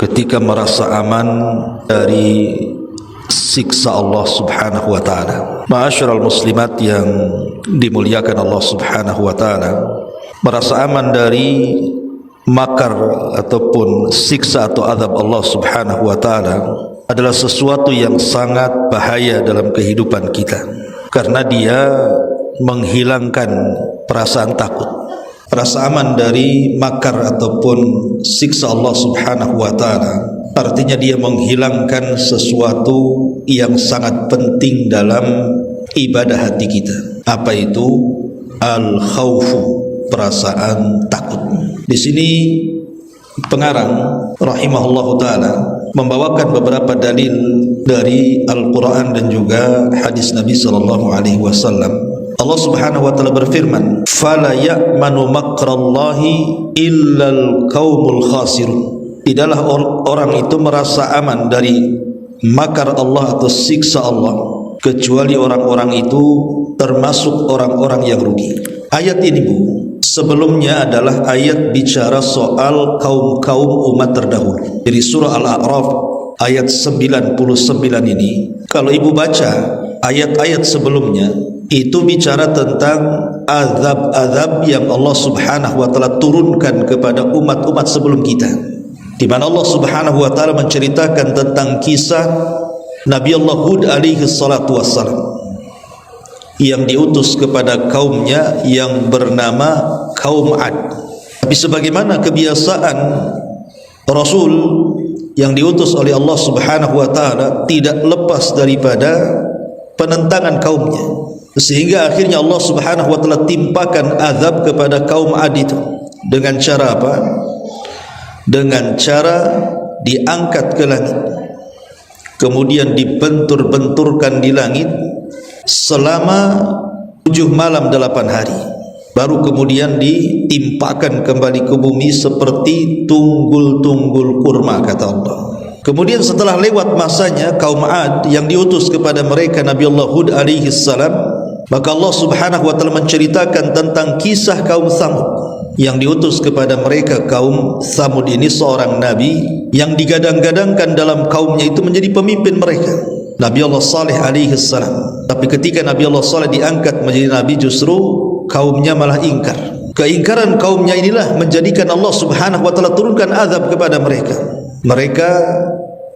ketika merasa aman dari siksa Allah Subhanahu wa taala. Ma'asyiral muslimat yang dimuliakan Allah Subhanahu wa taala, merasa aman dari makar ataupun siksa atau azab Allah Subhanahu wa taala adalah sesuatu yang sangat bahaya dalam kehidupan kita, karena dia menghilangkan perasaan takut. Rasa aman dari makar ataupun siksa Allah Subhanahu wa taala artinya dia menghilangkan sesuatu yang sangat penting dalam ibadah hati kita. Apa itu? Al-khawfu, perasaan takut. Di sini pengarang rahimahullahu taala membawakan beberapa dalil dari Al-Qur'an dan juga hadis Nabi sallallahu alaihi wasallam. Allah Subhanahu wa taala berfirman, "Fala ya'manu makrallahi illal qaumul khasirun." Tidaklah orang itu merasa aman dari makar Allah atau siksa Allah kecuali orang-orang itu termasuk orang-orang yang rugi. Ayat ini, Bu, sebelumnya adalah ayat bicara soal kaum-kaum umat terdahulu. Dari surah Al-A'raf ayat 99 ini, kalau Ibu baca ayat-ayat sebelumnya, itu bicara tentang azab-azab yang Allah Subhanahu wa taala turunkan kepada umat-umat sebelum kita, di mana Allah Subhanahu wa taala menceritakan tentang kisah Nabi Allah Hud alaihi salatu wassalam yang diutus kepada kaumnya yang bernama kaum Ad. Tapi sebagaimana kebiasaan Rasul yang diutus oleh Allah Subhanahu wa taala tidak lepas daripada penentangan kaumnya, sehingga akhirnya Allah Subhanahu wa taala timpakan azab kepada kaum Ad itu dengan cara apa? Dengan cara diangkat ke langit, kemudian dibentur-benturkan di langit selama 7 malam 8 hari, baru kemudian ditimpakan kembali ke bumi seperti tunggul-tunggul kurma, kata Allah. Kemudian setelah lewat masanya kaum Ad yang diutus kepada mereka Nabi Allah Hud alaihi salam, maka Allah Subhanahu wa taala menceritakan tentang kisah kaum Tsamud yang diutus kepada mereka. Kaum Tsamud ini seorang nabi yang digadang-gadangkan dalam kaumnya itu menjadi pemimpin mereka, Nabi Allah Saleh alaihi salam. Tapi ketika Nabi Allah Saleh diangkat menjadi nabi, justru kaumnya malah ingkar. Keingkaran kaumnya inilah menjadikan Allah Subhanahu wa taala turunkan azab kepada mereka. Mereka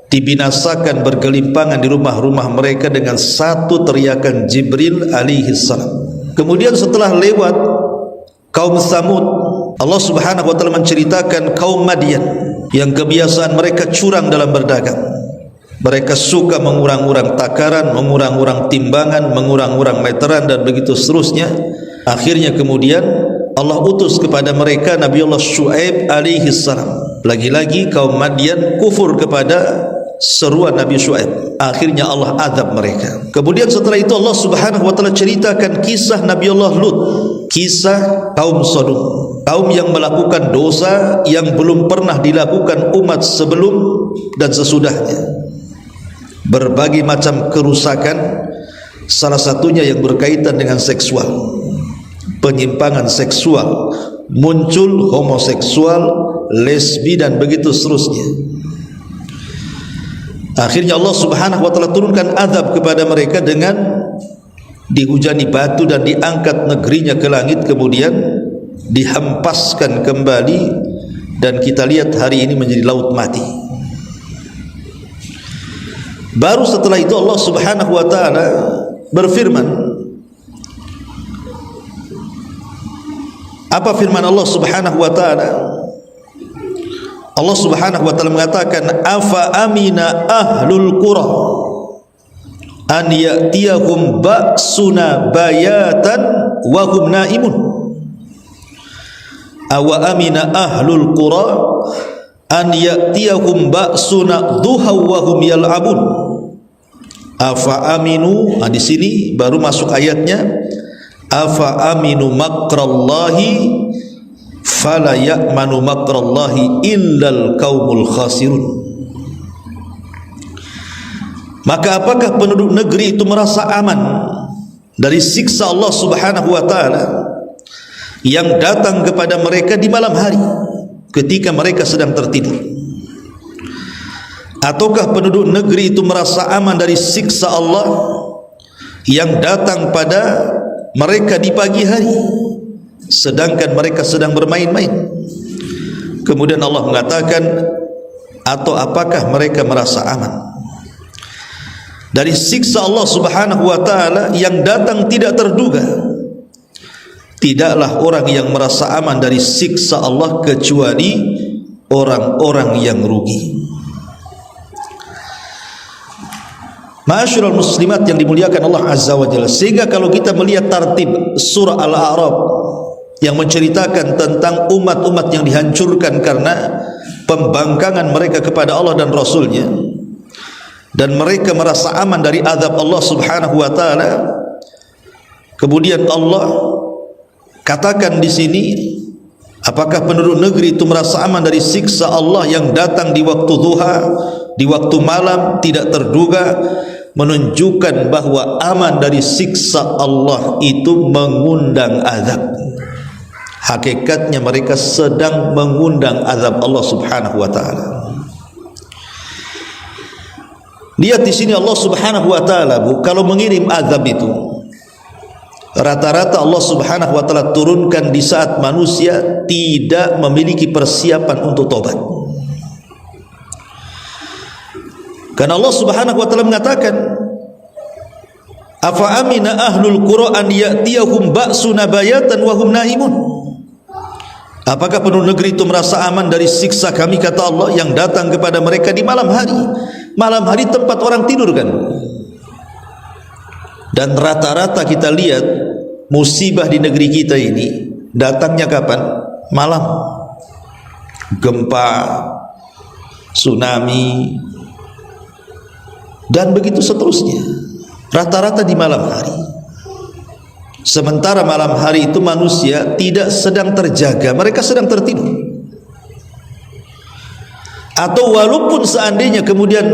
dibinasakan bergelimpangan di rumah-rumah mereka dengan satu teriakan Jibril alaihi salam. Kemudian setelah lewat kaum Tsamud, Allah Subhanahu wa taala menceritakan kaum Madian yang kebiasaan mereka curang dalam berdagang. Mereka suka mengurang-urang takaran, mengurang-urang timbangan, mengurang-urang meteran dan begitu seterusnya. Akhirnya kemudian Allah utus kepada mereka Nabi Allah Syuaib alaihi salam. Lagi-lagi kaum Madian kufur kepada seruan Nabi Syuaib. Akhirnya Allah azab mereka. Kemudian setelah itu Allah Subhanahu wa taala ceritakan kisah Nabi Allah Lut, kisah kaum Sodom, kaum yang melakukan dosa yang belum pernah dilakukan umat sebelum dan sesudahnya. Berbagai macam kerusakan, salah satunya yang berkaitan dengan seksual, penyimpangan seksual, muncul homoseksual, lesbi dan begitu seterusnya. Akhirnya Allah Subhanahu wa taala turunkan azab kepada mereka dengan dihujani batu dan diangkat negerinya ke langit, kemudian dihempaskan kembali, dan kita lihat hari ini menjadi laut mati. Baru setelah itu Allah Subhanahu wa taala berfirman. Apa firman Allah Subhanahu wa taala? Allah Subhanahu wa taala mengatakan, "Afa amina ahlul qura an ya'tiyahum ba'suna bayatan wa hum naimun." Awa amina ahlul qura an ya'tiyahum ba'suna duha wa hum yal'abun. Afa aminu, di sini baru masuk ayatnya, afa aminu makrallahi fala ya'manu makrallahi illal qaumul khasirun. Maka apakah penduduk negeri itu merasa aman dari siksa Allah Subhanahu wa taala yang datang kepada mereka di malam hari ketika mereka sedang tertidur? Ataukah penduduk negeri itu merasa aman dari siksa Allah yang datang pada mereka di pagi hari, sedangkan mereka sedang bermain-main? Kemudian Allah mengatakan, atau apakah mereka merasa aman dari siksa Allah subhanahu wa ta'ala yang datang tidak terduga? Tidaklah orang yang merasa aman dari siksa Allah kecuali orang-orang yang rugi. Ma'asyiral muslimat yang dimuliakan Allah azza wa jalla, sehingga kalau kita melihat tartib surah Al-A'raf yang menceritakan tentang umat-umat yang dihancurkan karena pembangkangan mereka kepada Allah dan Rasulnya, dan mereka merasa aman dari azab Allah subhanahu wa ta'ala, kemudian Allah katakan di sini, apakah penduduk negeri itu merasa aman dari siksa Allah yang datang di waktu duha, di waktu malam tidak terduga, menunjukkan bahwa aman dari siksa Allah itu mengundang azab. Hakikatnya mereka sedang mengundang azab Allah subhanahu wa ta'ala. Lihat di sini Allah subhanahu wa ta'ala, kalau mengirim azab itu rata-rata Allah subhanahu wa ta'ala turunkan di saat manusia tidak memiliki persiapan untuk tobat. Karena Allah subhanahu wa ta'ala mengatakan, afa amina ahlul qura an ya'tiyahum ba'suna bayatan wa hum naimun. Apakah penduduk negeri itu merasa aman dari siksa kami, kata Allah, yang datang kepada mereka di malam hari? Malam hari tempat orang tidur kan. Dan rata-rata kita lihat musibah di negeri kita ini datangnya kapan? Malam. Gempa, tsunami, dan begitu seterusnya. Rata-rata di malam hari. Sementara malam hari itu manusia tidak sedang terjaga, mereka sedang tertidur. Atau walaupun seandainya kemudian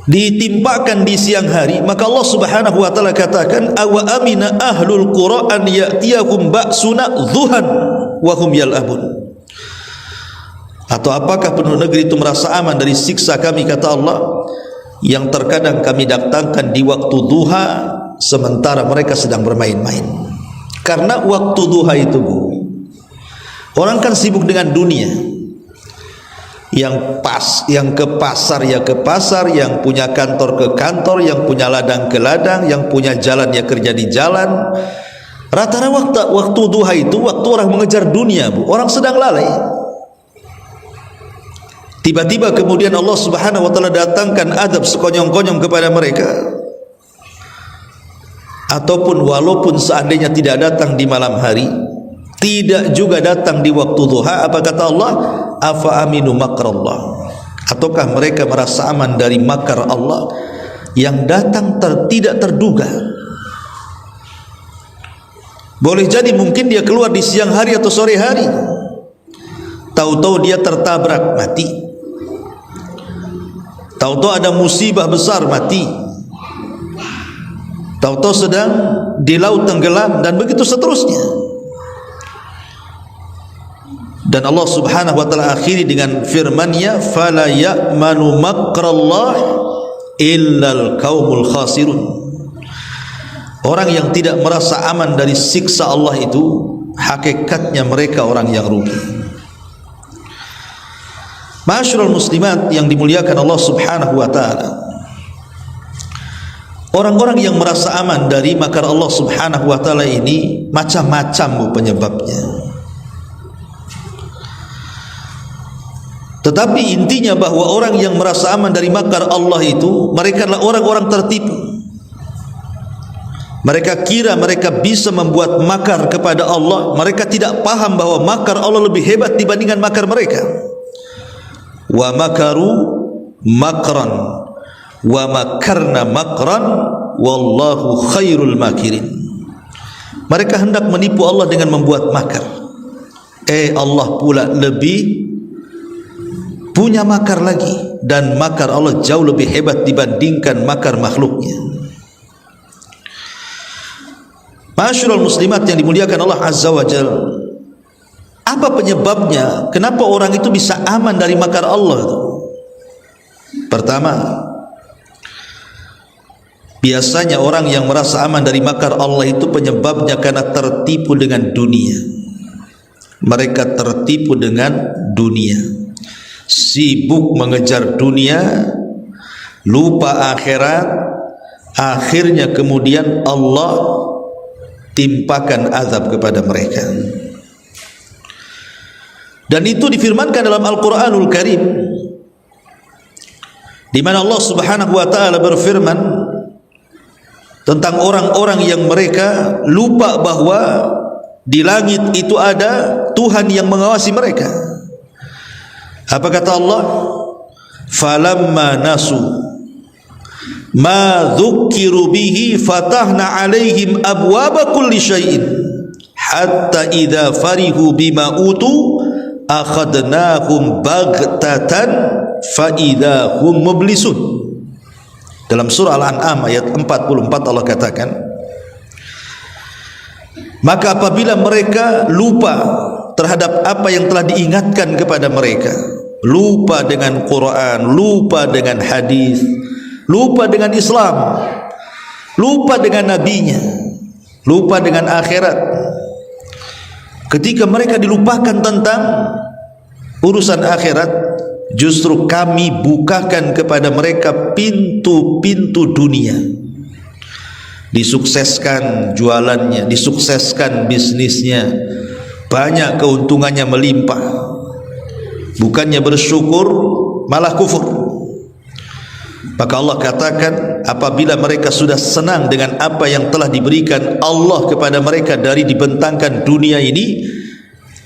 ditimpakan di siang hari, maka Allah subhanahu wa ta'ala katakan, awa amina ahlul qura an ya'tiyahum ba'suna dhuhan wa hum yal'abun. Atau apakah penduduk negeri itu merasa aman dari siksa kami, kata Allah, yang terkadang kami datangkan di waktu duha sementara mereka sedang bermain-main. Karena waktu duha itu, orang kan sibuk dengan dunia. Yang ke pasar ya ke pasar, yang punya kantor ke kantor, yang punya ladang ke ladang, yang punya jalan ya kerja di jalan. Rata-rata waktu duha itu waktu orang mengejar dunia, orang sedang lalai. Tiba-tiba kemudian Allah subhanahu wa ta'ala datangkan azab sekonyong-konyong kepada mereka. Ataupun walaupun seandainya tidak datang di malam hari, tidak juga datang di waktu duha, apa kata Allah? Afa aminu makrallah. Ataukah mereka merasa aman dari makar Allah yang datang tidak terduga? Boleh jadi mungkin dia keluar di siang hari atau sore hari, tahu-tahu dia tertabrak mati, tahu-tahu ada musibah besar mati, tahu-tahu sedang di laut tenggelam, dan begitu seterusnya. Dan Allah subhanahu wa ta'ala akhiri dengan firman-Nya, fala ya'manu makrallah illal qaumul khasirun. Orang yang tidak merasa aman dari siksa Allah itu hakikatnya mereka orang yang rugi. Ma'asyiral muslimat yang dimuliakan Allah subhanahu wa ta'ala, orang-orang yang merasa aman dari makar Allah subhanahu wa ta'ala ini macam-macam penyebabnya. Tetapi intinya bahwa orang yang merasa aman dari makar Allah itu, mereka adalah orang-orang tertipu. Mereka kira mereka bisa membuat makar kepada Allah. Mereka tidak paham bahwa makar Allah lebih hebat dibandingkan makar mereka. Wa makaru makran wa makarna makran wallahu khairul makirin. Mereka hendak menipu Allah dengan membuat makar. Allah pula lebih punya makar lagi, dan makar Allah jauh lebih hebat dibandingkan makar makhluknya. Ma'asyiral muslimat yang dimuliakan Allah azza wa jalla, apa penyebabnya? Kenapa orang itu bisa aman dari makar Allah? pertama, biasanya orang yang merasa aman dari makar Allah itu penyebabnya karena tertipu dengan dunia. Mereka tertipu dengan dunia, sibuk mengejar dunia, lupa akhirat. Akhirnya kemudian Allah timpakan azab kepada mereka. Dan itu difirmankan dalam Al-Quranul Karim, di mana Allah Subhanahu wa taala berfirman tentang orang-orang yang mereka lupa bahwa di langit itu ada Tuhan yang mengawasi mereka. Apa kata Allah? Falamma nasu ma dzukkiru bihi fatahna alaihim abwaba kulli syai'in hatta idza farihu bima utu akhadnahum baghtatan fa idza hum mublisun. Dalam surah Al-An'am ayat 44 Allah katakan, maka apabila mereka lupa terhadap apa yang telah diingatkan kepada mereka, lupa dengan Quran, lupa dengan hadis, lupa dengan Islam, lupa dengan nabinya, lupa dengan akhirat. Ketika mereka dilupakan tentang urusan akhirat, justru kami bukakan kepada mereka pintu-pintu dunia. Disukseskan jualannya, disukseskan bisnisnya, banyak keuntungannya melimpah. Bukannya bersyukur, malah kufur. Maka Allah katakan, apabila mereka sudah senang dengan apa yang telah diberikan Allah kepada mereka dari dibentangkan dunia ini,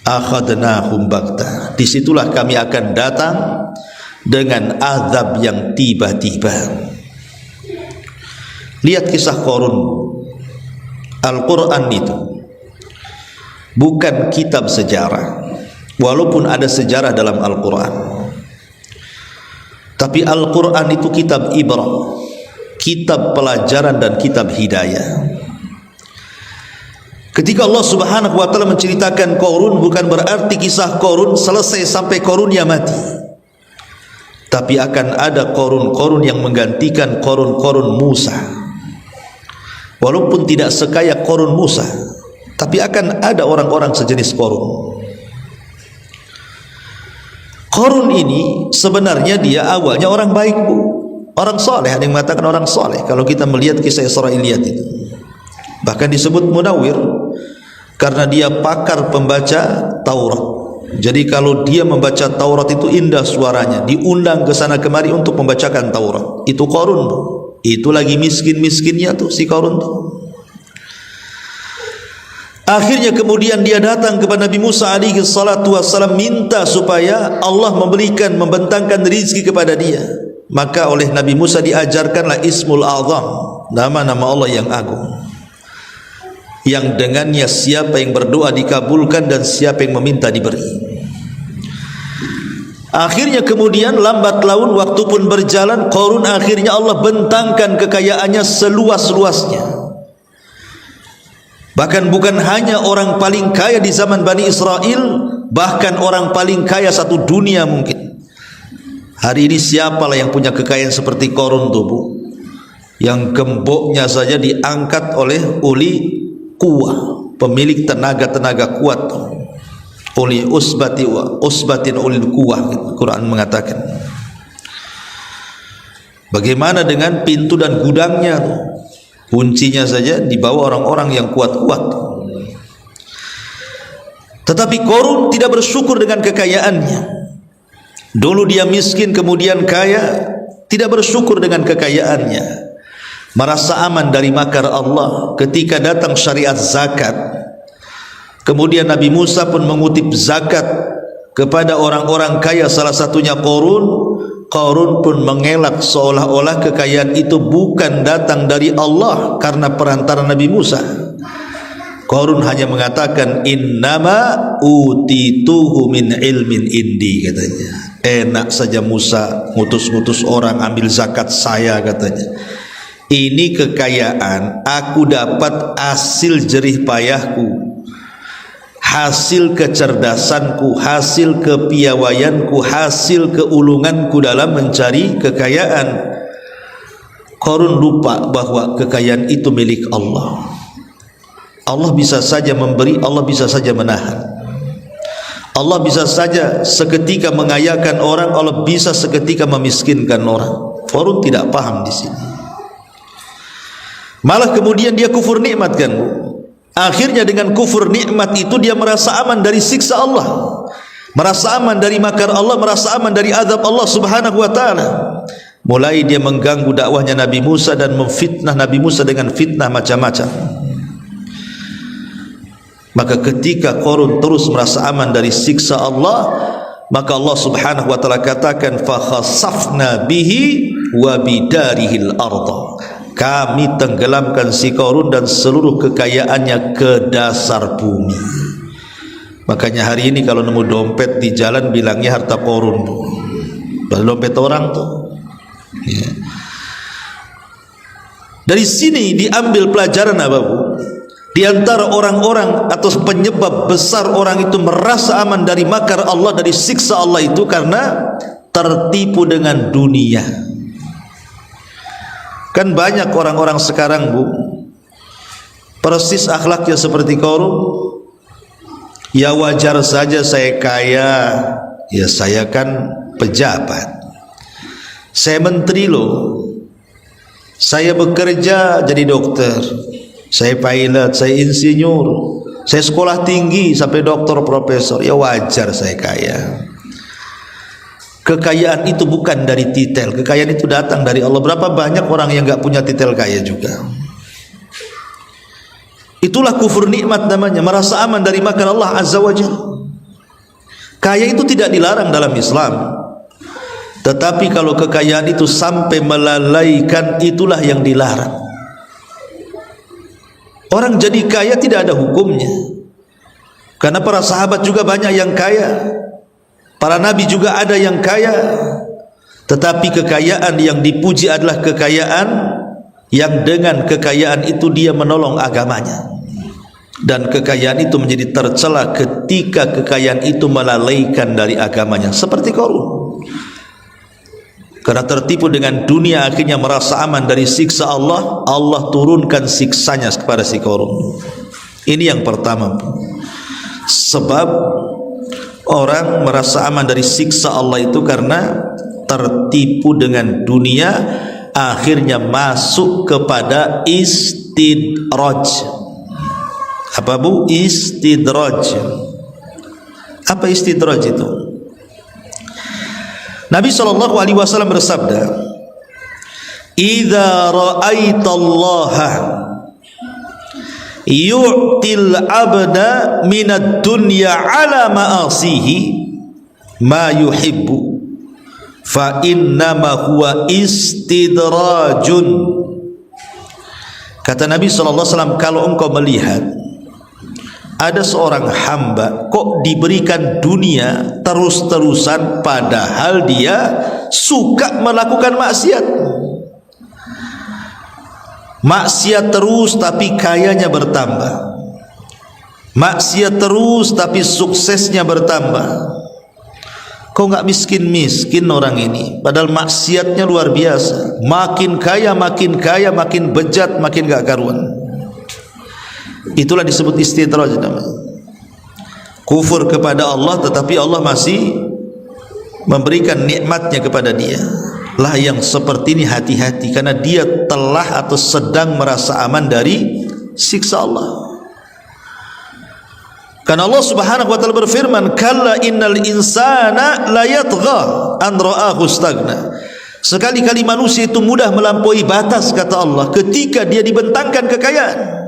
akhadnahum baghtah, disitulah kami akan datang dengan azab yang tiba-tiba. Lihat kisah Qarun. Al-Quran itu bukan kitab sejarah, walaupun ada sejarah dalam Al-Quran, tapi Al-Quran itu kitab ibrah, kitab pelajaran dan kitab hidayah. Ketika Allah Subhanahu wa taala menceritakan Qarun, bukan berarti kisah Qarun selesai sampai Qarunnya mati, tapi akan ada Qarun-Qarun yang menggantikan Qarun-Qarun Musa. Walaupun tidak sekaya Qarun Musa, tapi akan ada orang-orang sejenis Qarun. Qarun ini sebenarnya dia awalnya orang baik, Bu, orang soleh. Ada yang mengatakan orang soleh kalau kita melihat kisah Israiliyat itu. Bahkan disebut munawwir karena dia pakar pembaca Taurat. Jadi kalau dia membaca Taurat itu indah suaranya, diundang ke sana kemari untuk membacakan Taurat. Itu Qarun, Bu. Itu lagi miskin-miskinnya tuh si Qarun tuh. Akhirnya kemudian dia datang kepada Nabi Musa alaihi salatu wassalam, minta supaya Allah membentangkan rezeki kepada dia. Maka oleh Nabi Musa diajarkanlah Ismul Azam, nama-nama Allah yang agung, yang dengannya siapa yang berdoa dikabulkan dan siapa yang meminta diberi. Akhirnya kemudian lambat laun waktu pun berjalan, Qarun akhirnya Allah bentangkan kekayaannya seluas-luasnya. Bahkan bukan hanya orang paling kaya di zaman Bani Israel, bahkan orang paling kaya satu dunia mungkin. Hari ini siapalah yang punya kekayaan seperti Qarun tuh, Bu? Yang gemboknya saja diangkat oleh uli kuwah, pemilik tenaga-tenaga kuat, uli usbatin ulil kuwah, Quran mengatakan. Bagaimana dengan pintu dan gudangnya tuh? Kuncinya saja dibawa orang-orang yang kuat-kuat. Tetapi Qarun tidak bersyukur dengan kekayaannya. Dulu dia miskin, kemudian kaya, tidak bersyukur dengan kekayaannya. Merasa aman dari makar Allah. Ketika datang syariat zakat, kemudian Nabi Musa pun mengutip zakat kepada orang-orang kaya, salah satunya Qarun. Qarun pun mengelak seolah-olah kekayaan itu bukan datang dari Allah karena perantara Nabi Musa. Qarun hanya mengatakan, innama utituhu min ilmin indi, katanya. Enak saja Musa ngutus-ngutus orang ambil zakat saya, katanya. Ini kekayaan aku dapat hasil jerih payahku. hasil kecerdasanku, hasil kepiawaianku, hasil keulunganku dalam mencari kekayaan. Qarun lupa bahwa kekayaan itu milik Allah. Allah bisa saja memberi, Allah bisa saja menahan. Allah bisa saja seketika mengayakan orang, Allah bisa seketika memiskinkan orang. Qarun tidak paham di sini. Malah kemudian dia kufur nikmat kan, Bu. Akhirnya dengan kufur nikmat itu dia merasa aman dari siksa Allah, merasa aman dari makar Allah, merasa aman dari azab Allah Subhanahu wa taala. Mulai dia mengganggu dakwahnya Nabi Musa dan memfitnah Nabi Musa dengan fitnah macam-macam. Maka ketika Qarun terus merasa aman dari siksa Allah, maka Allah Subhanahu wa taala katakan fa khasafna bihi wa bidarihil ardh. Kami tenggelamkan si Qarun dan seluruh kekayaannya ke dasar bumi. Makanya hari ini kalau nemu dompet di jalan bilangnya harta Qarun. Bukan dompet orang tuh. Ya. Dari sini diambil pelajaran apa, Bu? Di antara orang-orang atau penyebab besar orang itu merasa aman dari makar Allah, dari siksa Allah itu karena tertipu dengan dunia. Kan banyak orang-orang sekarang, Bu, persis akhlaknya seperti Qarun. Ya wajar saja saya kaya, ya saya kan pejabat, saya menteri loh, saya bekerja jadi dokter, saya pilot, saya insinyur, saya sekolah tinggi sampai doktor profesor. Ya wajar saya kaya. Kekayaan itu bukan dari titel, kekayaan itu datang dari Allah. Berapa banyak orang yang enggak punya titel kaya juga. Itulah kufur nikmat namanya, merasa aman dari makar Allah Azza wa Jalla. Kaya itu tidak dilarang dalam Islam. Tetapi kalau kekayaan itu sampai melalaikan, itulah yang dilarang. Orang jadi kaya tidak ada hukumnya. Karena para sahabat juga banyak yang kaya, para nabi juga ada yang kaya. Tetapi kekayaan yang dipuji adalah kekayaan yang dengan kekayaan itu dia menolong agamanya. Dan kekayaan itu menjadi tercela ketika kekayaan itu melalaikan dari agamanya. Seperti Qarun. Karena tertipu dengan dunia, akhirnya merasa aman dari siksa Allah, Allah turunkan siksanya kepada si Qarun. Ini yang pertama. Sebab orang merasa aman dari siksa Allah itu karena tertipu dengan dunia, akhirnya masuk kepada istidraj. Apa, Bu? Istidraj. Apa istidraj itu? Nabi SAW bersabda, "Idza ra'aitallaha yu'til 'abda minad dunya 'ala ma'asihi ma yuhibbu fa innama huwa istidrajun." Kata Nabi SAW, kalau engkau melihat ada seorang hamba kok diberikan dunia terus-terusan padahal dia suka melakukan maksiat. Maksiat terus tapi kayanya bertambah. Maksiat terus tapi suksesnya bertambah. Kok enggak miskin-miskin orang ini? Padahal maksiatnya luar biasa. Makin kaya, makin bejat, makin enggak karuan. Itulah disebut istidraj namanya. Kufur kepada Allah tetapi Allah masih memberikan nikmatnya kepada dia. Lah yang seperti ini hati-hati, karena dia telah atau sedang merasa aman dari siksa Allah. Karena Allah Subhanahu wa taala berfirman, "Kalla innal insana la yatgha an ra'ahu istaghna." Sekali-kali manusia itu mudah melampaui batas, kata Allah, ketika dia dibentangkan kekayaan.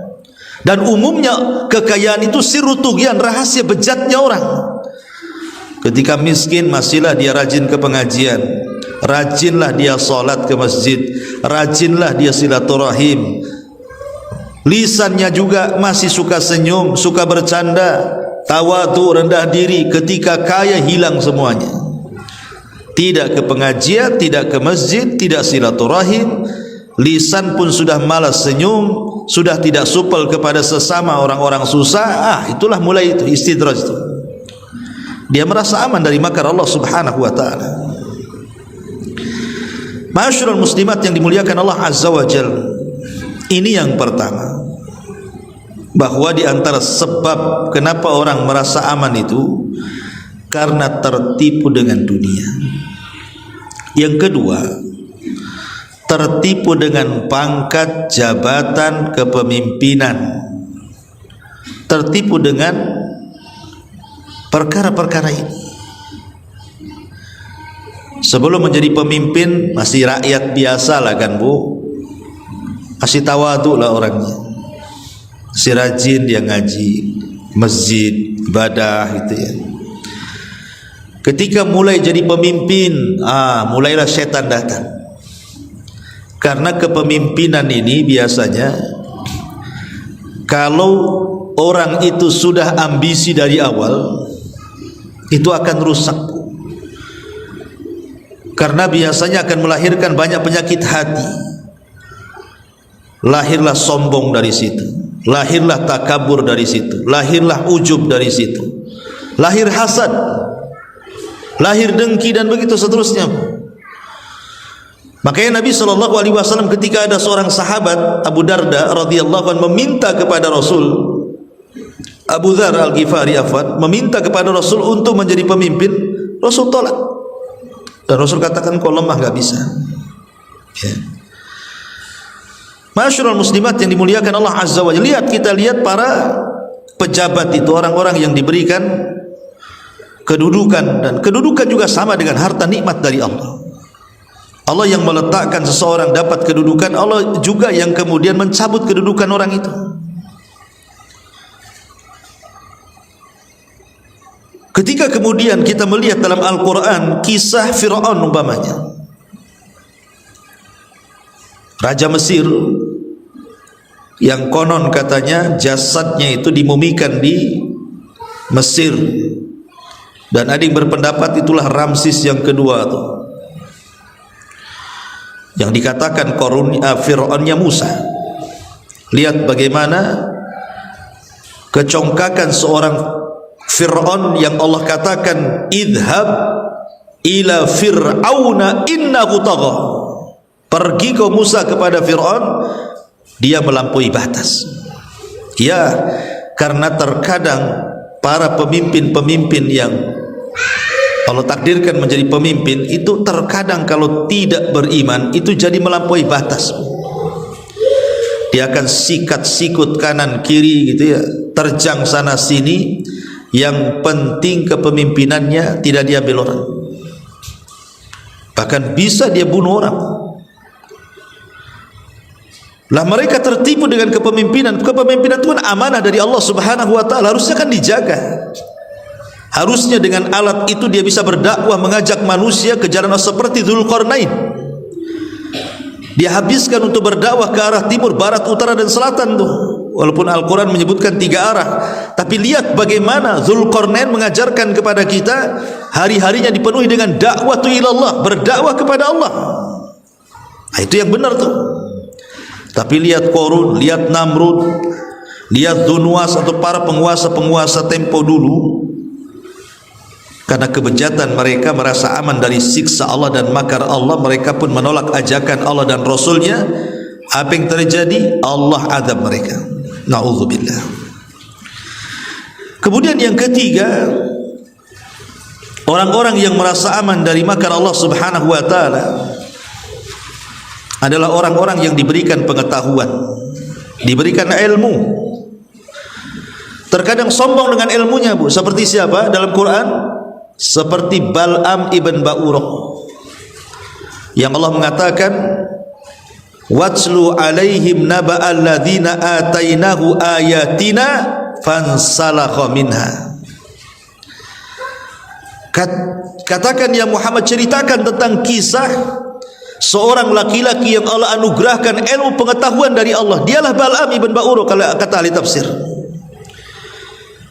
Dan umumnya kekayaan itu sirru tughyan, rahasia bejatnya orang. Ketika miskin masihlah dia rajin ke pengajian, rajinlah dia salat ke masjid, rajinlah dia silaturahim. Lisannya juga masih suka senyum, suka bercanda, tawadhu, rendah diri. Ketika kaya hilang semuanya. Tidak ke pengajian, tidak ke masjid, tidak silaturahim. Lisan pun sudah malas senyum, sudah tidak supel kepada sesama orang-orang susah, itulah mulai itu istidraj itu. Dia merasa aman dari makar Allah Subhanahu wa taala. Ma'asyiral muslimat yang dimuliakan Allah Azza wa Jalla, ini yang pertama, bahwa di antara sebab kenapa orang merasa aman itu karena tertipu dengan dunia. Yang kedua, tertipu dengan pangkat jabatan kepemimpinan, tertipu dengan perkara-perkara ini. Sebelum menjadi pemimpin masih rakyat biasa lah kan bu, masih tawadhu lah orangnya, masih rajin dia ngaji masjid, ibadah gitu ya. Ketika mulai jadi pemimpin, mulailah setan datang. Karena kepemimpinan ini biasanya kalau orang itu sudah ambisi dari awal, itu akan rusak. Karena biasanya akan melahirkan banyak penyakit hati. Lahirlah sombong dari situ, lahirlah takabur dari situ, lahirlah ujub dari situ, lahir hasad, lahir dengki, dan begitu seterusnya. Makanya Nabi SAW ketika ada seorang sahabat Abu Darda radhiyallahu anhu meminta kepada Rasul, Abu Dzar Al-Ghifari meminta kepada Rasul untuk menjadi pemimpin, Rasul tolak. Dan Rasul katakan kau lemah, gak bisa ya. Ma'asyiral muslimat yang dimuliakan Allah Azza wa Jalla, kita lihat para pejabat itu orang-orang yang diberikan kedudukan, dan kedudukan juga sama dengan harta nikmat dari Allah. Allah yang meletakkan seseorang dapat kedudukan, Allah juga yang kemudian mencabut kedudukan orang itu. Ketika kemudian kita melihat dalam Al-Quran kisah Fir'aun umpamanya, Raja Mesir yang konon katanya jasadnya itu dimumikan di Mesir, dan ada yang berpendapat itulah Ramses yang kedua tuh, yang dikatakan Fir'aunnya Musa. Lihat bagaimana kecongkakan seorang Fir'aun yang Allah katakan idhab ila fir'auna innahu tagha. Pergi kau Musa kepada Fir'aun, dia melampaui batas. Ya, karena terkadang para pemimpin-pemimpin yang Allah takdirkan menjadi pemimpin itu terkadang kalau tidak beriman itu jadi melampaui batas. Dia akan sikat sikut kanan kiri gitu ya, terjang sana sini. Yang penting kepemimpinannya tidak diambil orang, bahkan bisa dia bunuh orang. Lah mereka tertipu dengan kepemimpinan. Kepemimpinan itu kan amanah dari Allah Subhanahu wa taala, harusnya kan dijaga. Harusnya dengan alat itu dia bisa berdakwah, mengajak manusia ke jalan seperti Dzulqarnain. Dia habiskan untuk berdakwah ke arah timur, barat, utara, dan selatan tuh. Walaupun Al-Quran menyebutkan 3 arah, tapi lihat bagaimana Dzulqarnain mengajarkan kepada kita hari-harinya dipenuhi dengan dakwah ilallah, berdakwah kepada Allah. Nah, itu yang benar tuh. Tapi lihat Qarun, lihat Namrud, lihat Dzunwas atau para penguasa-penguasa tempo dulu, karena kebejatan mereka merasa aman dari siksa Allah dan makar Allah, mereka pun menolak ajakan Allah dan Rasulnya. Apa yang terjadi? Allah azab mereka. Na'udzubillah. Kemudian yang ketiga, orang-orang yang merasa aman dari makar Allah Subhanahu wa taala adalah orang-orang yang diberikan pengetahuan, diberikan ilmu. Terkadang sombong dengan ilmunya, Bu. Seperti siapa dalam Quran? Seperti Bal'am ibn Ba'urah, yang Allah mengatakan watslu alaihim naba'al ladzina atainahu ayatina fansalakha minha. Katakan ya Muhammad, ceritakan tentang kisah seorang laki-laki yang Allah anugerahkan ilmu pengetahuan dari Allah. Dialah Bal'am ibn Ba'urah kalau kata ahli tafsir.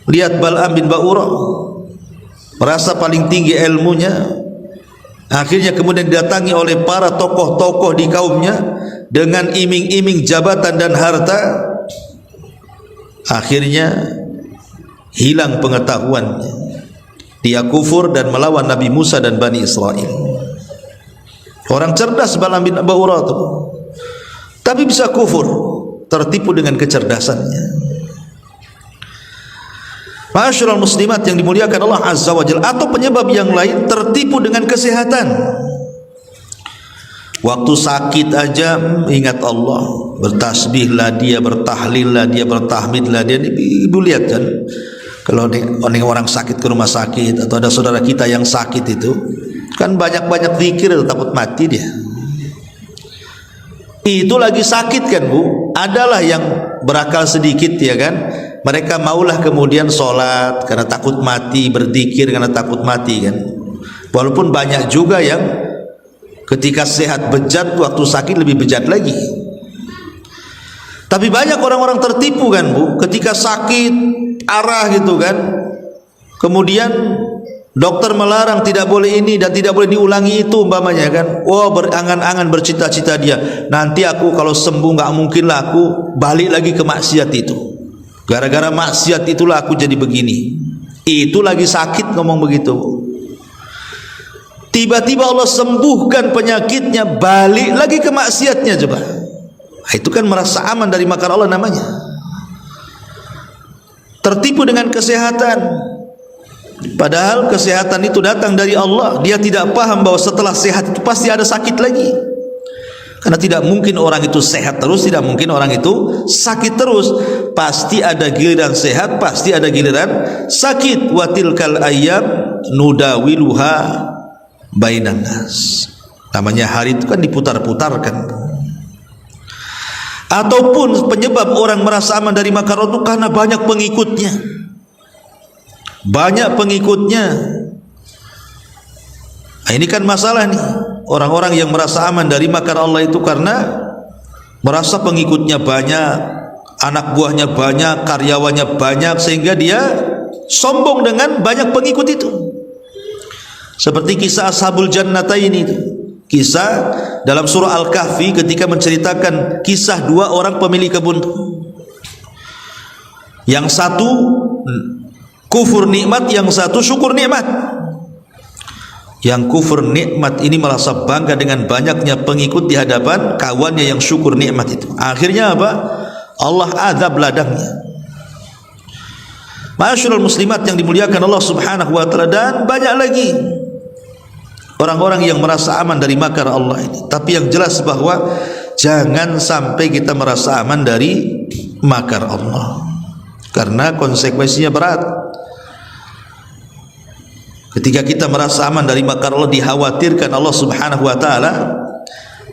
Lihat Bal'am bin Ba'urah merasa paling tinggi ilmunya, Akhirnya kemudian didatangi oleh para tokoh-tokoh di kaumnya dengan iming-iming jabatan dan harta. Akhirnya hilang pengetahuannya, dia kufur dan melawan Nabi Musa dan Bani Israel. Orang cerdas Balaam bin Ba'urah itu, tapi bisa kufur, tertipu dengan kecerdasannya. Ma'asyiral muslimat yang dimuliakan Allah Azza wa Jalla, atau penyebab yang lain, tertipu dengan kesehatan. Waktu sakit aja ingat Allah, bertasbihlah dia, bertahlillah dia, bertahmidlah dia. Ibu lihat kan, kalau orang sakit ke rumah sakit atau ada saudara kita yang sakit itu, kan banyak-banyak zikir, takut mati dia. Itu lagi sakit kan Bu. Adalah yang berakal sedikit ya kan, mereka maulah kemudian sholat karena takut mati, berzikir karena takut mati kan. Walaupun banyak juga yang ketika sehat bejat, waktu sakit lebih bejat lagi. Tapi banyak orang-orang tertipu kan Bu, ketika sakit arah gitu kan, kemudian dokter melarang tidak boleh ini dan tidak boleh diulangi itu umpamanya kan. Wah, berangan-angan bercita-cita dia, nanti aku kalau sembuh nggak mungkinlah aku balik lagi ke maksiat itu. Gara-gara maksiat itulah aku jadi begini. Itu lagi sakit ngomong begitu. Tiba-tiba Allah sembuhkan penyakitnya, balik lagi ke maksiatnya coba. Itu kan merasa aman dari makar Allah namanya. Tertipu dengan kesehatan. Padahal kesehatan itu datang dari Allah. Dia tidak paham bahwa setelah sehat itu pasti ada sakit lagi. Karena tidak mungkin orang itu sehat terus, tidak mungkin orang itu sakit terus. Pasti ada giliran sehat, pasti ada giliran sakit. Wa tilkal ayyam nudawiluha bainan nas. Namanya hari itu kan diputar-putarkan. Ataupun penyebab orang merasa aman dari makar Allah itu karena banyak pengikutnya. Banyak pengikutnya. Nah, ini kan masalah nih. Orang-orang yang merasa aman dari makar Allah itu karena merasa pengikutnya banyak, anak buahnya banyak, karyawannya banyak, sehingga dia sombong dengan banyak pengikut itu. Seperti kisah Ashabul Jannataini itu. Kisah dalam surah Al-Kahfi ketika menceritakan kisah dua orang pemilik kebun. Yang satu kufur nikmat, yang satu syukur nikmat. Yang kufur nikmat ini merasa bangga dengan banyaknya pengikut di hadapan kawannya yang syukur nikmat itu. Akhirnya apa? Allah azab ladangnya. Ma'asyiral muslimat yang dimuliakan Allah Subhanahu wa taala, dan banyak lagi orang-orang yang merasa aman dari makar Allah ini. Tapi yang jelas bahwa jangan sampai kita merasa aman dari makar Allah, karena konsekuensinya berat. Ketika kita merasa aman dari makar Allah, dikhawatirkan Allah Subhanahu wa taala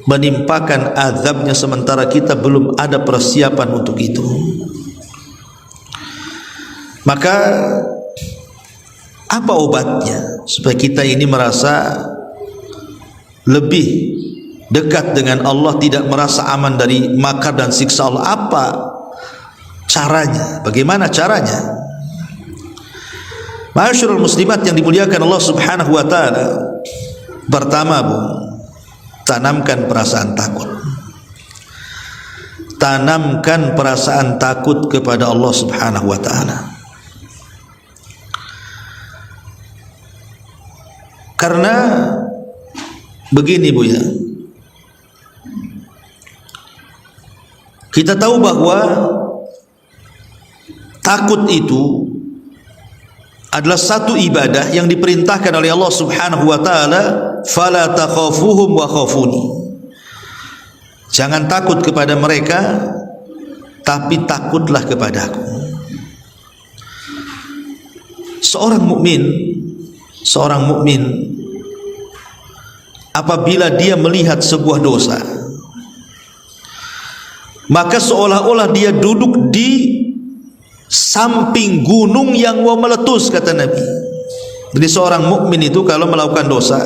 menimpakan azabnya sementara kita belum ada persiapan untuk itu. Maka apa obatnya supaya kita ini merasa lebih dekat dengan Allah, tidak merasa aman dari makar dan siksa Allah? Apa caranya? Bagaimana caranya? Ma'asyiral muslimat yang dimuliakan Allah Subhanahu wa taala, pertama Bu, tanamkan perasaan takut. Tanamkan perasaan takut kepada Allah Subhanahu wa taala. Karena begini Bu ya, kita tahu bahwa takut itu adalah satu ibadah yang diperintahkan oleh Allah Subhanahu wa taala, fala takhafuhum wa khafuni. Jangan takut kepada mereka, tapi takutlah kepadaku. Seorang mukmin apabila dia melihat sebuah dosa, maka seolah-olah dia duduk di samping gunung yang mau meletus, kata Nabi. Jadi seorang mukmin itu kalau melakukan dosa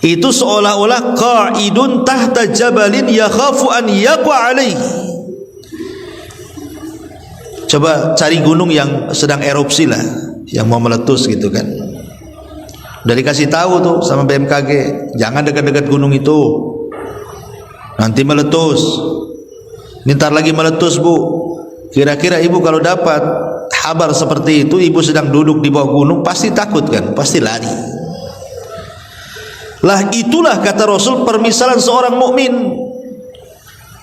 itu seolah-olah qa'idun tahta jabalin yakhafu an yaqa alaihi. Coba cari gunung yang sedang erupsi lah, yang mau meletus gitu kan. Udah dikasih tahu tuh sama BMKG, jangan dekat-dekat gunung itu, nanti meletus. Ntar lagi meletus bu. Kira-kira ibu kalau dapat kabar seperti itu, ibu sedang duduk di bawah gunung, pasti takut kan, pasti lari. Lah itulah kata Rasul permisalan seorang mukmin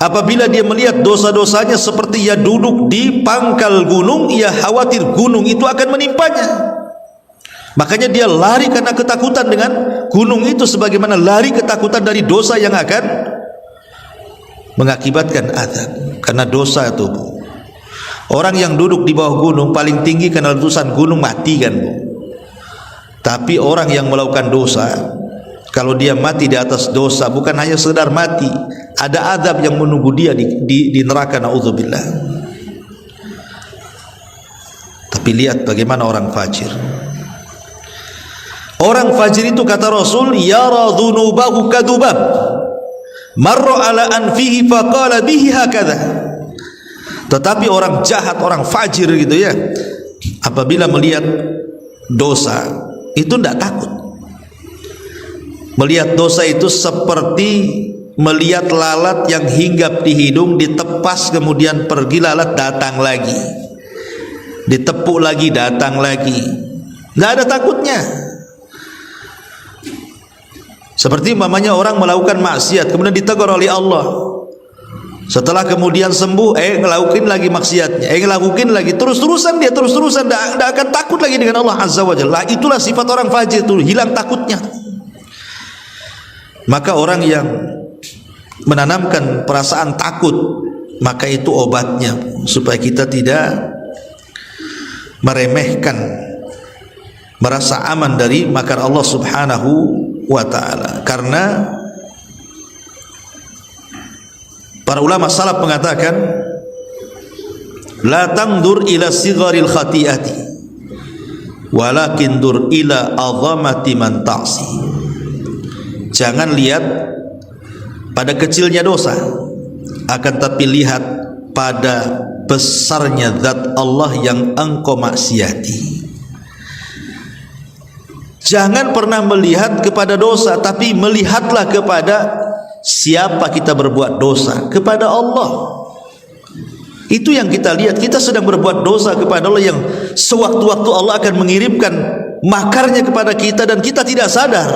apabila dia melihat dosa-dosanya seperti ia duduk di pangkal gunung, ia khawatir gunung itu akan menimpanya. Makanya dia lari karena ketakutan dengan gunung itu, sebagaimana lari ketakutan dari dosa yang akan mengakibatkan azab. Karena dosa itu, orang yang duduk di bawah gunung paling tinggi karena letusan gunung mati kan bu. Tapi orang yang melakukan dosa, kalau dia mati di atas dosa, bukan hanya sekedar mati, ada azab yang menunggu dia di neraka, naudzubillah. Tapi lihat bagaimana orang fajir. Orang fajir itu kata Rasul, yara dhunubahu kadubab marra ala anfihi faqala bihi hakadha. Tetapi orang jahat, orang fajir gitu ya, apabila melihat dosa itu tidak takut. Melihat dosa itu seperti melihat lalat yang hinggap di hidung, ditepas kemudian pergi lalat, datang lagi, ditepuk lagi, datang lagi, nggak ada takutnya. Seperti umpamanya orang melakukan maksiat kemudian ditegur oleh Allah, setelah kemudian sembuh, ngelakuin lagi maksiatnya, ngelakuin lagi, terus-terusan dia terus-terusan, tidak akan takut lagi dengan Allah Azza wa Jalla. Itulah sifat orang fajir itu, hilang takutnya. Maka orang yang menanamkan perasaan takut, maka itu obatnya supaya kita tidak meremehkan, merasa aman dari makar Allah Subhanahu wa ta'ala. Karena para ulama salaf mengatakan, la tangdur ila sigharil khati'ati walakin dur ila azamati man ta'si. Jangan lihat pada kecilnya dosa, akan tapi lihat pada besarnya zat Allah yang engkau maksiati. Jangan pernah melihat kepada dosa, tapi melihatlah kepada siapa kita berbuat dosa, kepada Allah. Itu yang kita lihat. Kita sedang berbuat dosa kepada Allah yang sewaktu-waktu Allah akan mengirimkan makarnya kepada kita dan kita tidak sadar.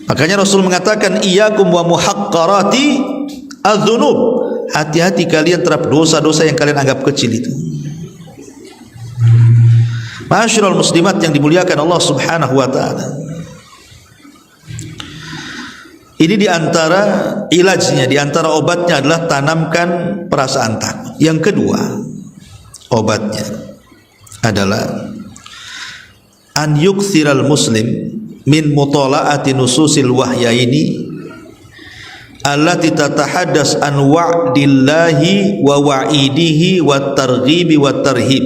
Makanya Rasul mengatakan, iyyakum wa muhaqqarati adz-dzunub. Hati-hati kalian terhadap dosa-dosa yang kalian anggap kecil itu. Ma'asyiral muslimat yang dimuliakan Allah Subhanahu wa ta'ala. Ini diantara ilajnya, diantara obatnya adalah tanamkan perasaan takut. Yang kedua, obatnya adalah an yukthiral muslim min mutala'ati nususil wahyaini allati tatahaddas an wa'dillahi wa wa'idihi wa targhibi wa tarhib.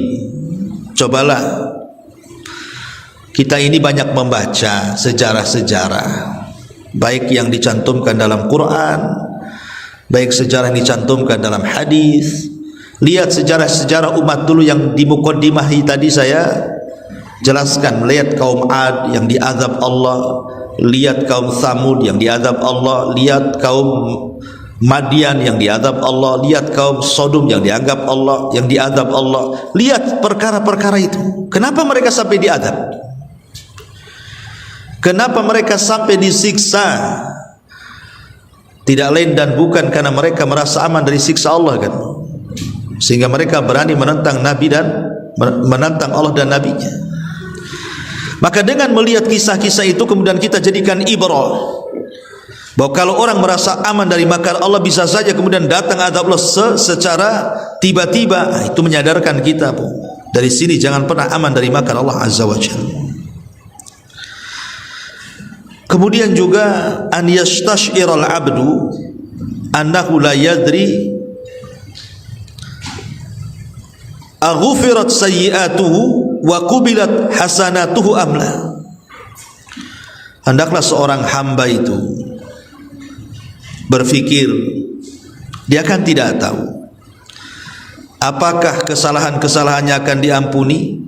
Cobalah kita ini banyak membaca sejarah-sejarah, baik yang dicantumkan dalam Quran, baik sejarah yang dicantumkan dalam hadis. Lihat sejarah-sejarah umat dulu yang di muqaddimahi tadi saya jelaskan. Lihat kaum Ad yang diazab Allah, lihat kaum Tsamud yang diazab Allah, lihat kaum Madian yang diazab Allah, lihat kaum Sodom yang dianggap Allah, yang diazab Allah. Lihat perkara-perkara itu. Kenapa mereka sampai diazab? Kenapa mereka sampai disiksa? Tidak lain dan bukan karena mereka merasa aman dari siksa Allah kan, sehingga mereka berani menentang Nabi dan menentang Allah dan Nabinya. Maka dengan melihat kisah-kisah itu kemudian kita jadikan ibrah bahwa kalau orang merasa aman dari makar Allah, bisa saja kemudian datang azab Allah secara tiba-tiba. Itu menyadarkan kita, Bu, dari sini jangan pernah aman dari makar Allah Azza wa Jalla. Kemudian juga an yastashiral abdu annahu la yadri aghufirat sayyi'atuhu wa qubilat hasanatuhu amla. Hendaklah seorang hamba itu berfikir, dia kan tidak tahu apakah kesalahan-kesalahannya akan diampuni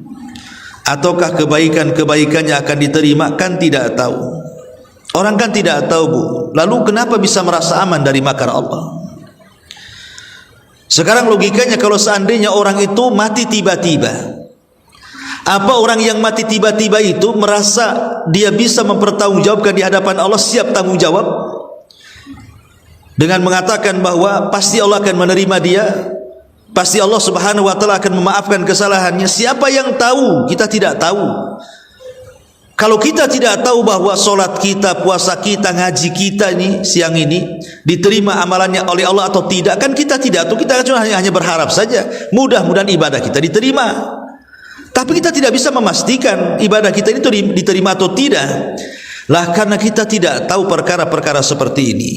ataukah kebaikan-kebaikannya akan diterima? Kan tidak tahu. Orang kan tidak tahu, Bu. Lalu kenapa bisa merasa aman dari makar Allah? Sekarang logikanya, kalau seandainya orang itu mati tiba-tiba, apa orang yang mati tiba-tiba itu merasa dia bisa mempertanggungjawabkan di hadapan Allah, siap tanggung jawab dengan mengatakan bahwa pasti Allah akan menerima dia, pasti Allah Subhanahu wa taala akan memaafkan kesalahannya? Siapa yang tahu? Kita tidak tahu. Kalau kita tidak tahu bahwa solat kita, puasa kita, ngaji kita ini siang ini diterima amalannya oleh Allah atau tidak, kan kita tidak tahu. Kita cuma hanya berharap saja, mudah-mudahan ibadah kita diterima. Tapi kita tidak bisa memastikan ibadah kita itu diterima atau tidak. Lah karena kita tidak tahu perkara-perkara seperti ini,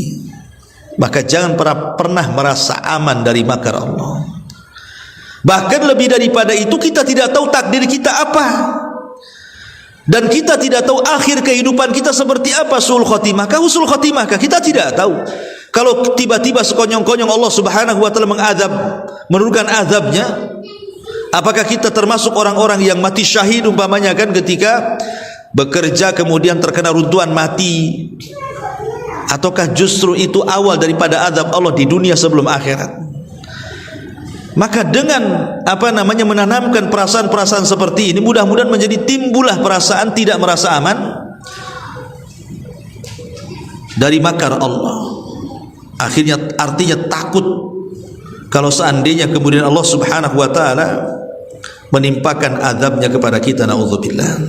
maka jangan pernah merasa aman dari makar Allah. Bahkan lebih daripada itu, kita tidak tahu takdir kita apa, dan kita tidak tahu akhir kehidupan kita seperti apa. Su'ul khotimah kah, husnul khotimah kah? Kita tidak tahu. Kalau tiba-tiba sekonyong-konyong Allah Subhanahu wa taala mengadab, menurunkan azabnya, apakah kita termasuk orang-orang yang mati syahid umpamanya, kan, ketika bekerja kemudian terkena runtuhan mati? Ataukah justru itu awal daripada azab Allah di dunia sebelum akhirat? Maka dengan menanamkan perasaan-perasaan seperti ini, mudah-mudahan menjadi timbullah perasaan tidak merasa aman dari makar Allah. Artinya takut kalau seandainya kemudian Allah Subhanahu wa taala menimpakan azabnya kepada kita, naudzubillah.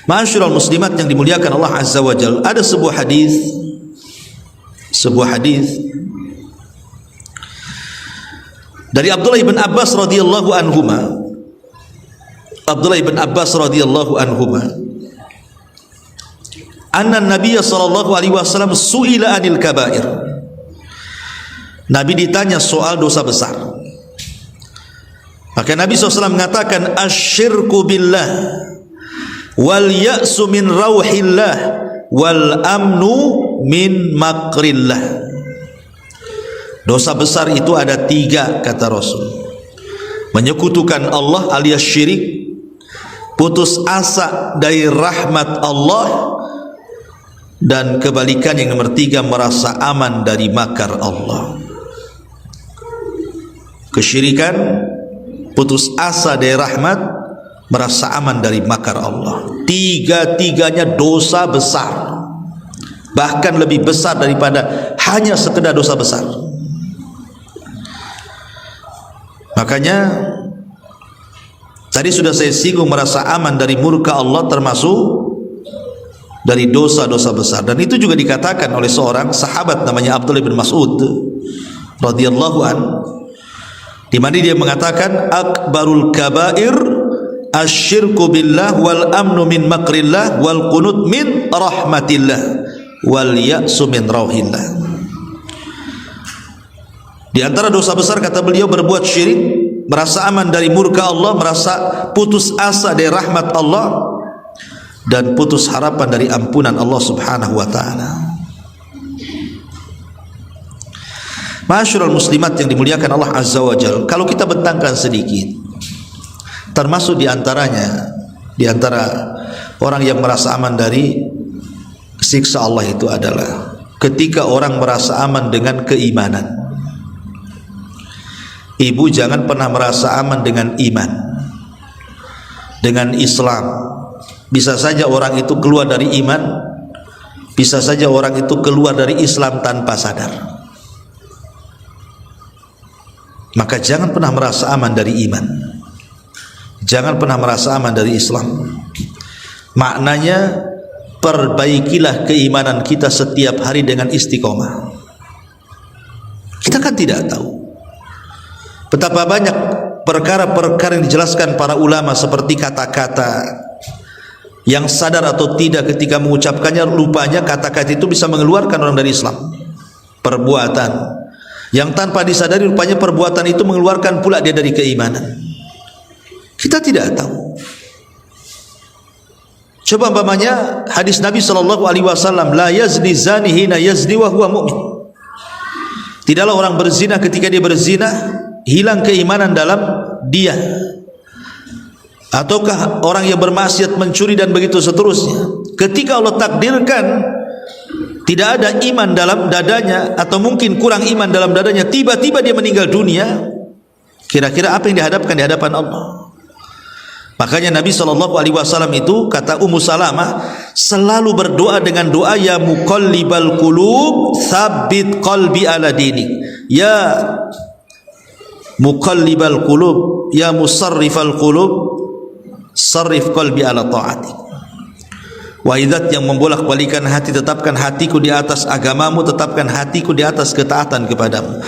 Ma'asyiral muslimat yang dimuliakan Allah Azza wa Jalla, ada sebuah hadis dari Abdullah bin Abbas radhiyallahu anhuma. Abdullah bin Abbas radhiyallahu anhuma, anna Nabiy sallallahu alaihi wasallam su'ila anil kabair. Nabi ditanya soal dosa besar. Maka Nabi SAW mengatakan, asyirku billah wal ya'su min rauhillah wal amnu min makrillah. Dosa besar itu ada 3, kata Rasul. Menyekutukan Allah alias syirik, putus asa dari rahmat Allah, dan kebalikan yang nomor 3, merasa aman dari makar Allah. Kesyirikan, putus asa dari rahmat, merasa aman dari makar Allah. 3-tiganya dosa besar, bahkan lebih besar daripada hanya sekedar dosa besar. Makanya tadi sudah saya singgung, merasa aman dari murka Allah termasuk dari dosa-dosa besar. Dan itu juga dikatakan oleh seorang sahabat namanya Abdullah bin Mas'ud radhiyallahu an, di mana dia mengatakan, akbarul kabair asyirku billah wal amnu min makrillah wal qunut min rahmatillah wal ya'su min rauhillah. Di antara dosa besar, kata beliau, berbuat syirik, merasa aman dari murka Allah, merasa putus asa dari rahmat Allah, dan putus harapan dari ampunan Allah Subhanahu wa taala. Ma'asyiral muslimat yang dimuliakan Allah Azza wa Jalla, kalau kita bentangkan sedikit, termasuk di antara orang yang merasa aman dari siksa Allah itu adalah ketika orang merasa aman dengan keimanan. Ibu jangan pernah merasa aman dengan iman, dengan Islam. Bisa saja orang itu keluar dari iman, bisa saja orang itu keluar dari Islam tanpa sadar. Maka jangan pernah merasa aman dari iman, jangan pernah merasa aman dari Islam. Maknanya, perbaikilah keimanan kita setiap hari dengan istiqomah. Kita kan tidak tahu betapa banyak perkara-perkara yang dijelaskan para ulama, seperti kata-kata yang sadar atau tidak ketika mengucapkannya, rupanya kata-kata itu bisa mengeluarkan orang dari Islam. Perbuatan yang tanpa disadari, rupanya perbuatan itu mengeluarkan pula dia dari keimanan. Kita tidak tahu. Coba umpamanya hadis Nabi SAW, la yazni zani hina yazni wa huwa mu'min. Tidaklah orang berzina ketika dia berzina hilang keimanan dalam dia. ataukah orang yang bermaksiat, mencuri dan begitu seterusnya. Ketika Allah takdirkan tidak ada iman dalam dadanya, atau mungkin kurang iman dalam dadanya, tiba-tiba dia meninggal dunia, kira-kira apa yang dihadapkan di hadapan Allah? Makanya Nabi SAW itu, kata Ummu Salamah, selalu berdoa dengan doa, ya muqallibal qulub tsabbit qalbi ala dinik, ya muqallibal qulub, ya musarrifal qulub sarrif qalbi ala ta'atik. Wahai Zat yang membolak-balikan hati, tetapkan hatiku di atas agamamu, tetapkan hatiku di atas ketaatan kepadamu.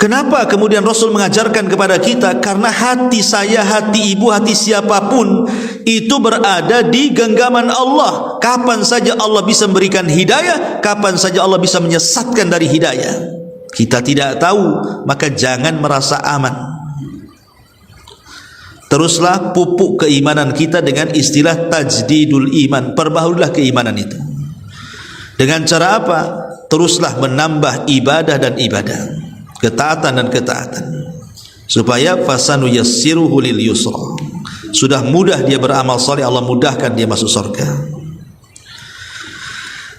Kenapa kemudian Rasul mengajarkan kepada kita? Karena hati saya, hati ibu, hati siapapun itu berada di genggaman Allah. Kapan saja Allah bisa memberikan hidayah, kapan saja Allah bisa menyesatkan dari hidayah, kita tidak tahu. Maka jangan merasa aman. Teruslah pupuk keimanan kita dengan istilah tajdidul iman. Perbaharulah keimanan itu. Dengan cara apa? Teruslah menambah ibadah dan ibadah, ketaatan dan ketaatan, supaya fasanu yassiruhu lil yusra. Sudah mudah dia beramal saleh, Allah mudahkan dia masuk surga.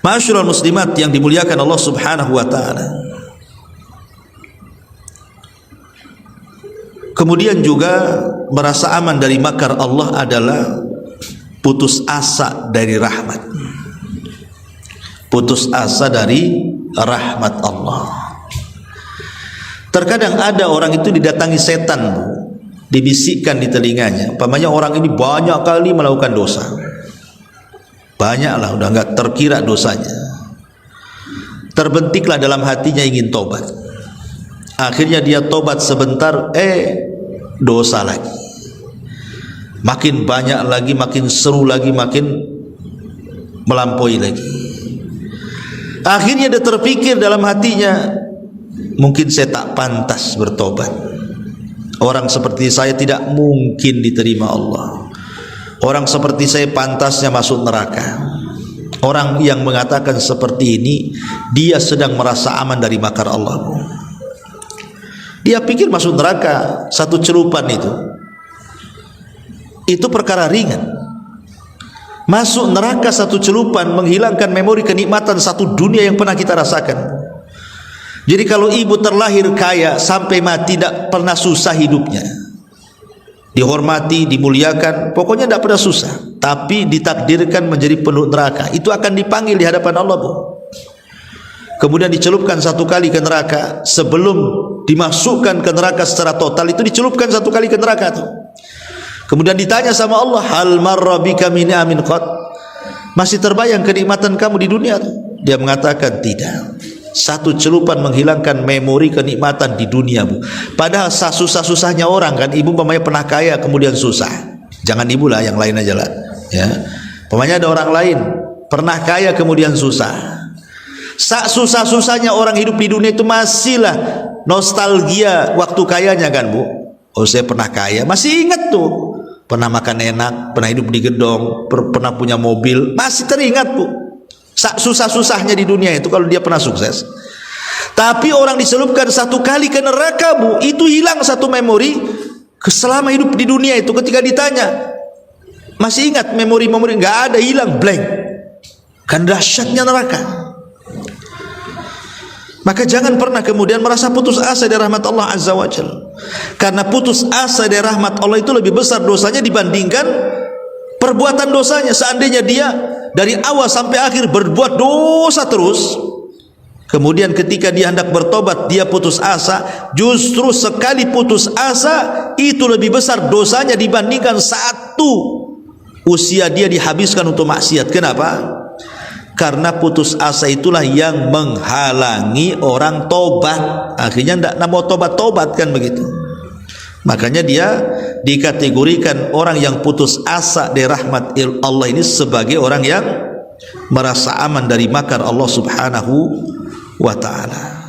Ma'asyiral muslimat yang dimuliakan Allah Subhanahu wa taala. Kemudian juga merasa aman dari makar Allah adalah putus asa dari rahmat. Putus asa dari rahmat Allah. Terkadang ada orang itu didatangi setan, Bu, dibisikkan di telinganya, umpamanya orang ini banyak kali melakukan dosa, banyaklah, udah enggak terkira dosanya. Terbentiklah dalam hatinya ingin tobat. Akhirnya dia tobat sebentar, dosa lagi, makin banyak lagi, makin seru lagi, makin melampaui lagi. Akhirnya dia terpikir dalam hatinya, mungkin saya tak pantas bertobat. Orang seperti saya tidak mungkin diterima Allah. Orang seperti saya pantasnya masuk neraka. Orang yang mengatakan seperti ini, dia sedang merasa aman dari makar Allah. Dia pikir masuk neraka satu celupan itu perkara ringan. Masuk neraka satu celupan menghilangkan memori kenikmatan satu dunia yang pernah kita rasakan. Jadi kalau ibu terlahir kaya sampai mati tidak pernah susah hidupnya, dihormati, dimuliakan, pokoknya tidak pernah susah, tapi ditakdirkan menjadi penduduk neraka, itu akan dipanggil di hadapan Allah, Bu. Kemudian dicelupkan satu kali ke neraka. Sebelum dimasukkan ke neraka secara total, itu dicelupkan satu kali ke neraka tuh. Kemudian ditanya sama Allah, hal marra bika min amin qad, masih terbayang kenikmatan kamu di dunia tuh? Dia mengatakan tidak. Satu celupan menghilangkan memori kenikmatan di dunia, Bu. Padahal susah-susahnya orang kan, ibu umpamanya pernah kaya kemudian susah, jangan ibu lah, yang lain aja lah ya. Umpamanya ada orang lain pernah kaya kemudian susah. Susah-susahnya orang hidup di dunia itu masihlah nostalgia waktu kayanya kan, Bu. Oh, saya pernah kaya, masih ingat tuh, pernah makan enak, pernah hidup di gedung, pernah punya mobil, masih teringat, Bu. Susah-susahnya di dunia itu kalau dia pernah sukses. Tapi orang diselupkan satu kali ke neraka, Bu, itu hilang satu memori selama hidup di dunia itu. Ketika ditanya, masih ingat memori-memori? Nggak ada, hilang, blank. Kan dahsyatnya neraka. Maka jangan pernah kemudian merasa putus asa dari rahmat Allah Azza wa Jalla. Karena putus asa dari rahmat Allah itu lebih besar dosanya dibandingkan perbuatan dosanya. Seandainya dia dari awal sampai akhir berbuat dosa terus, kemudian ketika dia hendak bertobat dia putus asa, justru sekali putus asa itu lebih besar dosanya dibandingkan satu usia dia dihabiskan untuk maksiat. Kenapa? Karena putus asa itulah yang menghalangi orang tobat. Akhirnya tidak mau tobat-tobat kan begitu. Makanya dia dikategorikan orang yang putus asa dari rahmat Allah ini sebagai orang yang merasa aman dari makar Allah Subhanahu wa ta'ala.